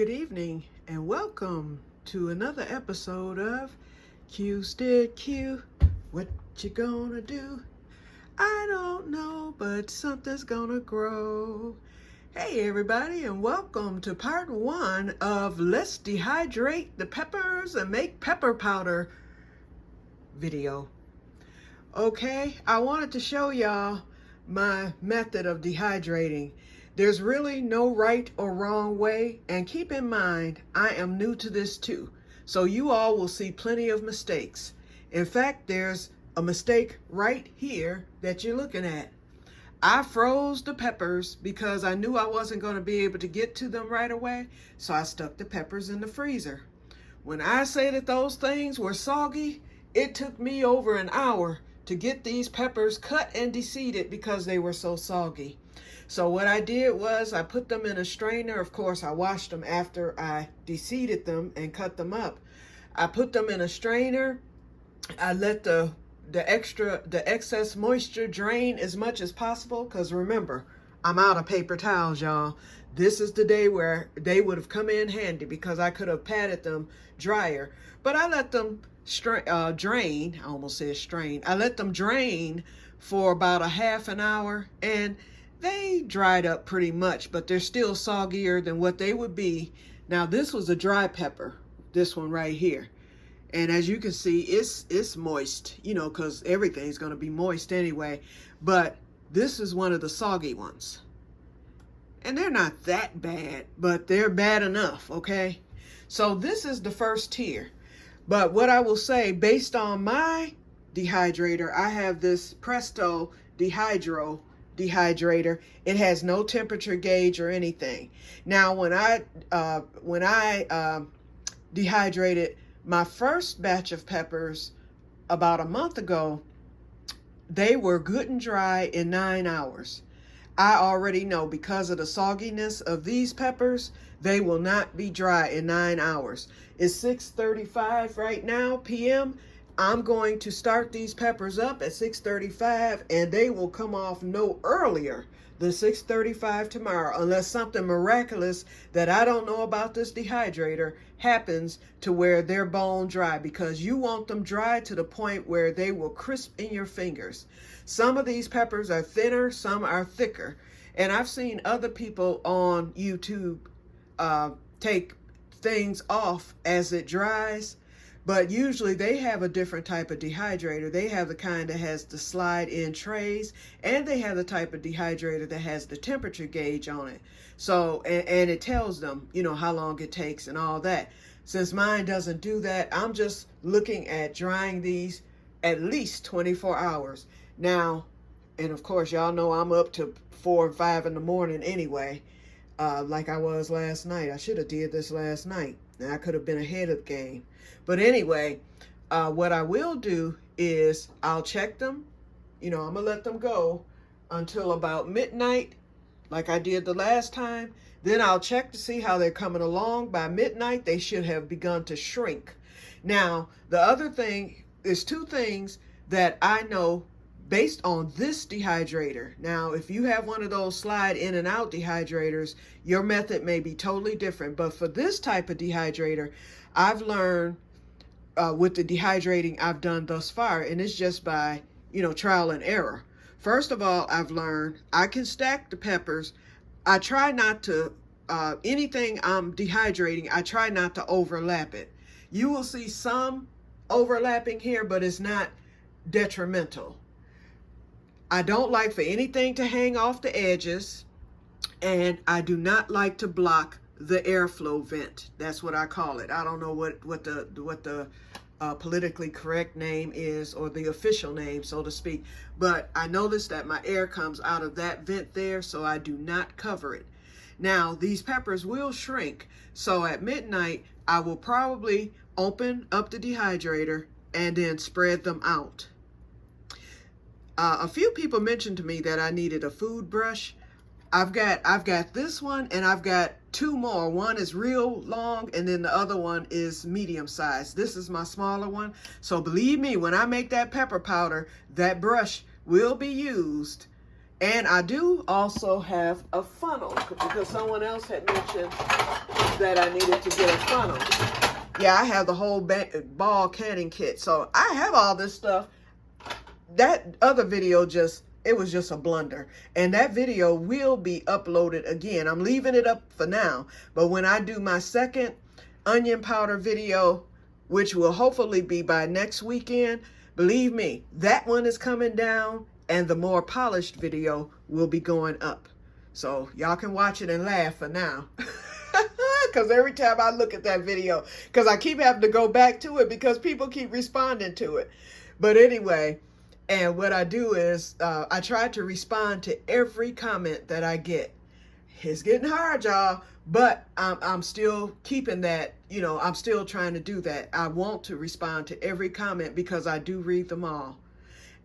Good evening and welcome to another episode of Que-stead-Que. What you gonna do? I don't know, but something's gonna grow. Hey everybody, and welcome to part 1 of Let's Dehydrate the Peppers and Make Pepper Powder video. Okay, I wanted to show y'all my method of dehydrating. There's really no right or wrong way, and keep in mind, I am new to this too, so you all will see plenty of mistakes. In fact, there's a mistake right here that you're looking at. I froze the peppers because I knew I wasn't going to be able to get to them right away, so I stuck the peppers in the freezer. When I say that those things were soggy, it took me over an hour to get these peppers cut and de-seeded because they were so soggy. So what I did was I put them in a strainer. Of course, I washed them after I de-seeded them and cut them up. I put them in a strainer. I let the excess moisture drain as much as possible, because remember, I'm out of paper towels, y'all. This is the day where they would have come in handy because I could have patted them drier. But I let them drain. I almost said strain. I let them drain for about a half an hour, and they dried up pretty much, but they're still soggier than what they would be. Now, this was a dry pepper, this one right here. And as you can see, it's moist, you know, because everything's going to be moist anyway. But this is one of the soggy ones. And they're not that bad, but they're bad enough, okay? So this is the first tier. But what I will say, based on my dehydrator, I have this Presto dehydrator. It has no temperature gauge or anything. Now, when I dehydrated my first batch of peppers about a month ago, they were good and dry in 9 hours. I already know, because of the sogginess of these peppers, they will not be dry in 9 hours. It's 6:35 right now p.m. I'm going to start these peppers up at 6:35, and they will come off no earlier than 6:35 tomorrow, unless something miraculous that I don't know about this dehydrator happens to where they're bone dry, because you want them dry to the point where they will crisp in your fingers. Some of these peppers are thinner, some are thicker, and I've seen other people on YouTube take things off as it dries. But usually they have a different type of dehydrator. They have the kind that has the slide-in trays, and they have the type of dehydrator that has the temperature gauge on it. So, and it tells them, you know, how long it takes and all that. Since mine doesn't do that, I'm just looking at drying these at least 24 hours. Now, and of course, y'all know I'm up to 4 and 5 in the morning anyway, like I was last night. I should have did this last night. Now, I could have been ahead of the game. But anyway, what I will do is I'll check them. You know, I'm going to let them go until about midnight, like I did the last time. Then I'll check to see how they're coming along. By midnight, they should have begun to shrink. Now, the other thing is 2 things that I know based on this dehydrator. Now, if you have one of those slide in and out dehydrators, your method may be totally different. But for this type of dehydrator, I've learned with the dehydrating I've done thus far, and it's just by, you know, trial and error. First of all, I've learned I can stack the peppers. I try not to, anything I'm dehydrating, I try not to overlap it. You will see some overlapping here, but it's not detrimental. I don't like for anything to hang off the edges, and I do not like to block the airflow vent. That's what I call it. I don't know what the politically correct name is, or the official name, so to speak. But I noticed that my air comes out of that vent there, so I do not cover it. Now, these peppers will shrink, so at midnight, I will probably open up the dehydrator and then spread them out. A few people mentioned to me that I needed a food brush. I've got this one, and I've got 2 more. One is real long, and then the other one is medium size. This is my smaller one. So believe me, when I make that pepper powder, that brush will be used And I do also have a funnel because someone else had mentioned that I needed to get a funnel. Yeah, I have the whole ball canning kit. So I have all this stuff. That other video it was just a blunder. And that video will be uploaded again. I'm leaving it up for now. But when I do my second onion powder video, which will hopefully be by next weekend, believe me, that one is coming down and the more polished video will be going up. So y'all can watch it and laugh for now. Because every time I look at that video, because I keep having to go back to it because people keep responding to it. But anyway, and what I do is I try to respond to every comment that I get. It's getting hard, y'all, but I'm still keeping that, you know, I'm still trying to do that. I want to respond to every comment because I do read them all.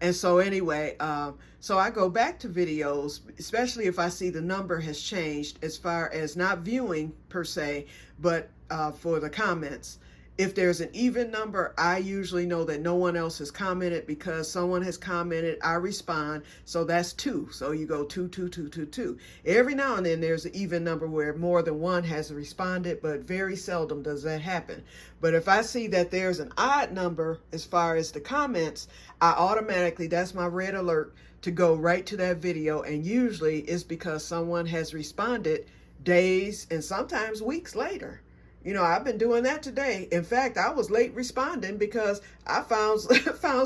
And so anyway, so I go back to videos, especially if I see the number has changed as far as not viewing per se, but for the comments. If there's an even number, I usually know that no one else has commented because someone has commented, I respond. So that's 2. So you go 2, 2, 2, 2, 2. Every now and then there's an even number where more than one has responded, but very seldom does that happen. But if I see that there's an odd number as far as the comments, I automatically, that's my red alert to go right to that video. And usually it's because someone has responded days and sometimes weeks later. You know, I've been doing that today. In fact, I was late responding because I found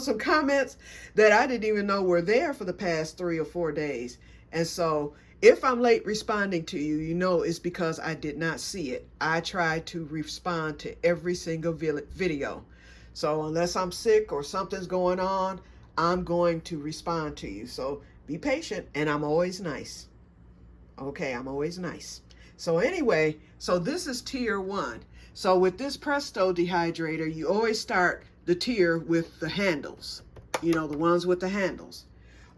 some comments that I didn't even know were there for the past 3 or 4 days. And so if I'm late responding to you, you know it's because I did not see it. I try to respond to every single video. So unless I'm sick or something's going on, I'm going to respond to you. So be patient, and I'm always nice. Okay, I'm always nice. So anyway, so this is tier 1. So with this Presto dehydrator, you always start the tier with the handles, you know, the ones with the handles.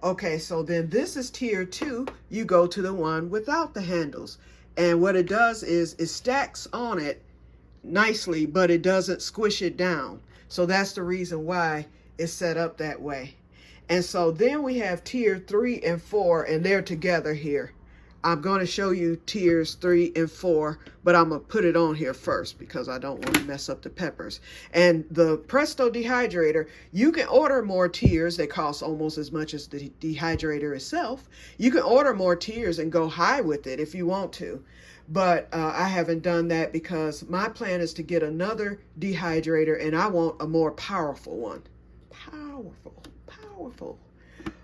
Okay, so then this is tier 2. You go to the one without the handles. And what it does is it stacks on it nicely, but it doesn't squish it down. So that's the reason why it's set up that way. And so then we have tier 3 and 4, and they're together here. I'm going to show you tiers 3 and 4, but I'm going to put it on here first because I don't want to mess up the peppers. And the Presto dehydrator, you can order more tiers. They cost almost as much as the dehydrator itself. You can order more tiers and go high with it if you want to. But I haven't done that because my plan is to get another dehydrator, and I want a more powerful one. Powerful.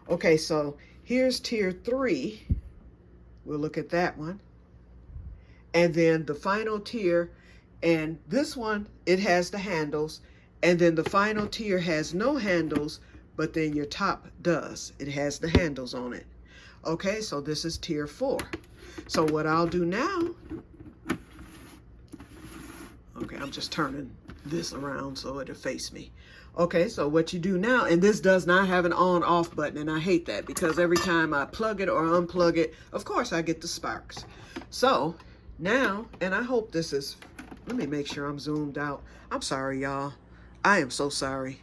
Okay, so here's tier 3. We'll look at that one. And then the final tier, and this one, it has the handles. And then the final tier has no handles, but then your top does. It has the handles on it. Okay, so this is tier 4. So what I'll do now, okay, I'm just turning this around so it'll face me. Okay, so what you do now, and this does not have an on-off button, and I hate that because every time I plug it or unplug it, of course I get the sparks. So now, and I hope this is, let me make sure I'm zoomed out. I'm sorry, y'all. I am so sorry.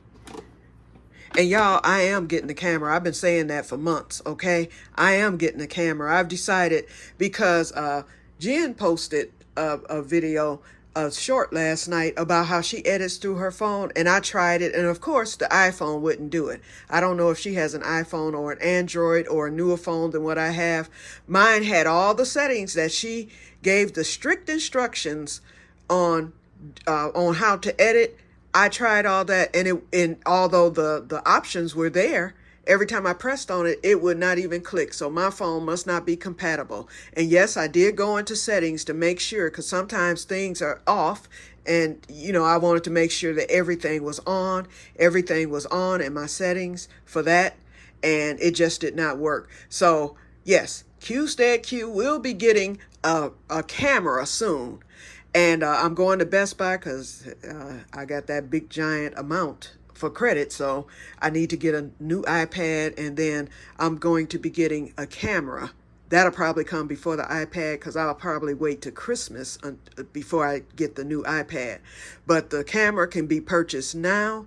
And y'all, I am getting the camera. I've been saying that for months, okay? I am getting the camera. I've decided because Jen posted a video, a short last night about how she edits through her phone, and I tried it, and of course the iPhone wouldn't do it. I don't know if she has an iPhone or an Android or a newer phone than what I have. Mine had all the settings that she gave the strict instructions on how to edit. I tried all that, and although the options were there, every time I pressed on it, it would not even click. So my phone must not be compatible. And yes, I did go into settings to make sure, because sometimes things are off. And, you know, I wanted to make sure that everything was on. Everything was on in my settings for that. And it just did not work. So, yes, Que-stead-Que will be getting a camera soon. And I'm going to Best Buy because I got that big giant amount for credit, so I need to get a new iPad, and then I'm going to be getting a camera. That'll probably come before the iPad because I'll probably wait till Christmas before I get the new iPad. But the camera can be purchased now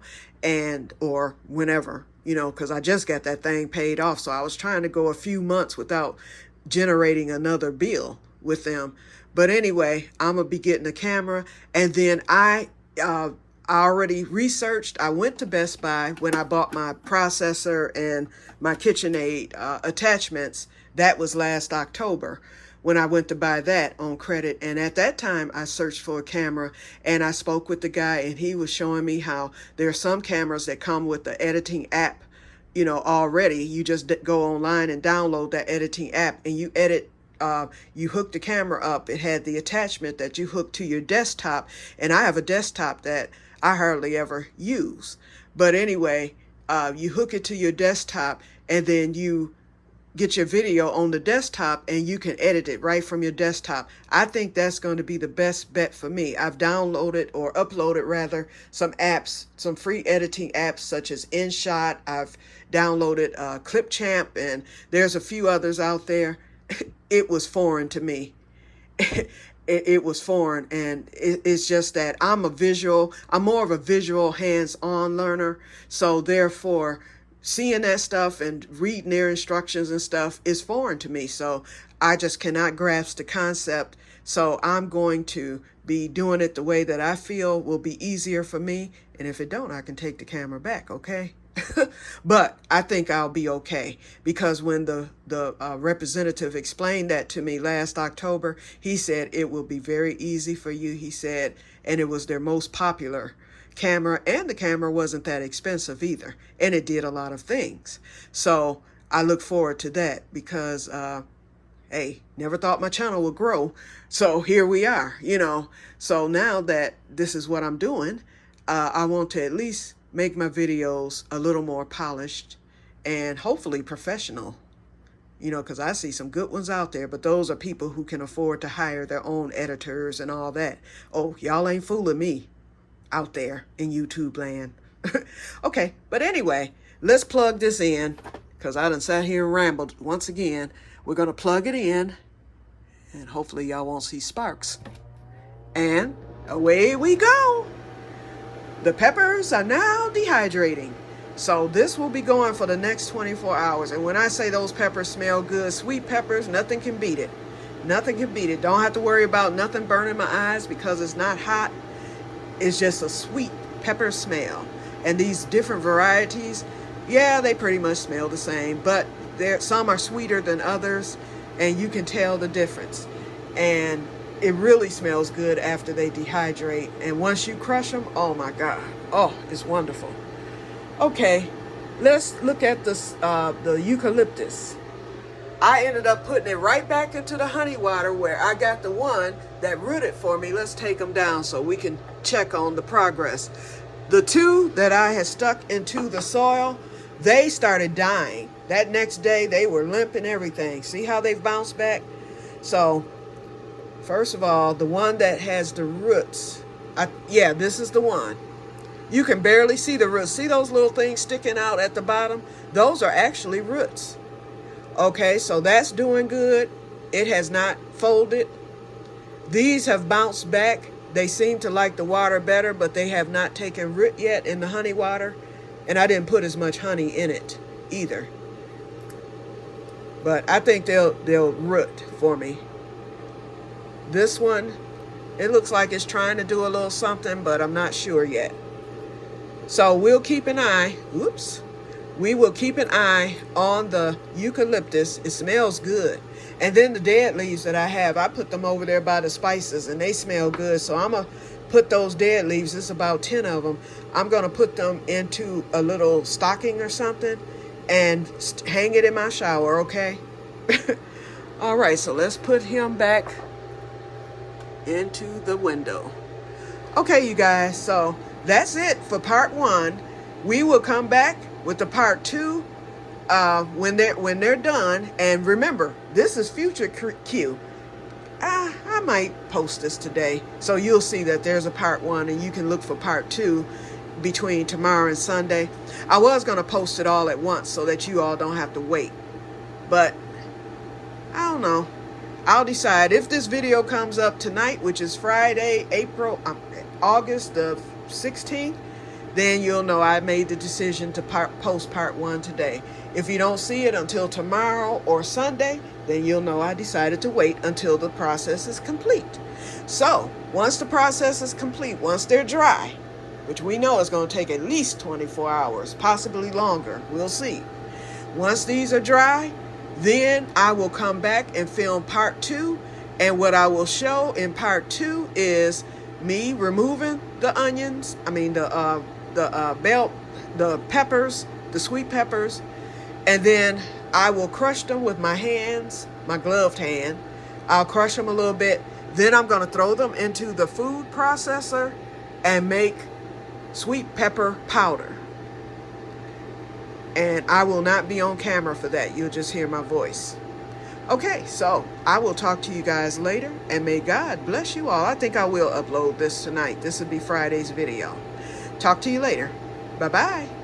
or whenever, you know, because I just got that thing paid off. So I was trying to go a few months without generating another bill with them. But anyway, I'm going to be getting a camera. And then I already researched. I went to Best Buy when I bought my processor and my KitchenAid attachments. That was last October when I went to buy that on credit. And at that time, I searched for a camera, and I spoke with the guy, and he was showing me how there are some cameras that come with the editing app, you know, already. You just go online and download that editing app, and you edit. You hook the camera up. It had the attachment that you hook to your desktop, and I have a desktop that I hardly ever use. But anyway, you hook it to your desktop, and then you get your video on the desktop, and you can edit it right from your desktop. I think that's going to be the best bet for me. I've downloaded, or uploaded rather, some apps, some free editing apps such as InShot. I've downloaded Clipchamp, and there's a few others out there. It was foreign to me. It was foreign, and it's just that I'm more of a visual hands-on learner. So therefore, seeing that stuff and reading their instructions and stuff is foreign to me. So I just cannot grasp the concept. So I'm going to be doing it the way that I feel will be easier for me. And if it don't, I can take the camera back, okay? But I think I'll be okay, because when the representative explained that to me last October, he said it will be very easy for you, he said, and it was their most popular camera, and the camera wasn't that expensive either, and it did a lot of things. So I look forward to that, because hey, never thought my channel would grow. So here we are, you know. So now that this is what I'm doing, I want to at least make my videos a little more polished and hopefully professional, you know, because I see some good ones out there, but those are people who can afford to hire their own editors and all that. Oh, y'all ain't fooling me out there in YouTube land. Okay, but anyway, let's plug this in, because I done sat here and rambled once again. We're going to plug it in, and hopefully y'all won't see sparks. And away we go. The peppers are now dehydrating. So this will be going for the next 24 hours. And when I say those peppers smell good, sweet peppers, nothing can beat it. Nothing can beat it. Don't have to worry about nothing burning my eyes, because it's not hot. It's just a sweet pepper smell. And these different varieties, yeah, they pretty much smell the same, but some are sweeter than others, and you can tell the difference. And it really smells good after they dehydrate. And once you crush them, oh my God. Oh, it's wonderful. Okay, let's look at this, the eucalyptus. I ended up putting it right back into the honey water where I got the one that rooted for me. Let's take them down so we can check on the progress. The two that I had stuck into the soil, they started dying. That next day, they were limp and everything. See how they've bounced back? So, first of all, the one that has the roots, yeah, this is the one. You can barely see the roots. See those little things sticking out at the bottom? Those are actually roots. Okay, so that's doing good. It has not folded. These have bounced back. They seem to like the water better, but they have not taken root yet in the honey water. And I didn't put as much honey in it either. But I think they'll root for me. This one, it looks like it's trying to do a little something, but I'm not sure yet. So we'll keep an eye. Oops. We will keep an eye on the eucalyptus. It smells good. And then the dead leaves that I have, I put them over there by the spices, and they smell good. So I'm going to put those dead leaves, there's about 10 of them. I'm going to put them into a little stocking or something and hang it in my shower, okay? All right, so let's put him back into the window. Okay, you guys, so that's it for part 1. We will come back with the part 2 when they're done. And remember, this is future Q. I might post this today, so you'll see that there's a part 1, and you can look for part 2 between tomorrow and Sunday. I was going to post it all at once so that you all don't have to wait, but I don't know. I'll decide. If this video comes up tonight, which is Friday, August the 16th, then you'll know I made the decision to post part 1 today. If you don't see it until tomorrow or Sunday, then you'll know I decided to wait until the process is complete. So once the process is complete, once they're dry, which we know is going to take at least 24 hours, possibly longer, we'll see. Once these are dry, then I will come back and film part 2. And what I will show in part 2 is me removing the onions, the peppers, the sweet peppers, and then I will crush them with my hands, my gloved hand. I'll crush them a little bit. Then I'm going to throw them into the food processor and make sweet pepper powder. And I will not be on camera for that. You'll just hear my voice. Okay, so I will talk to you guys later, and may God bless you all. I think I will upload this tonight. This will be Friday's video. Talk to you later. Bye-bye.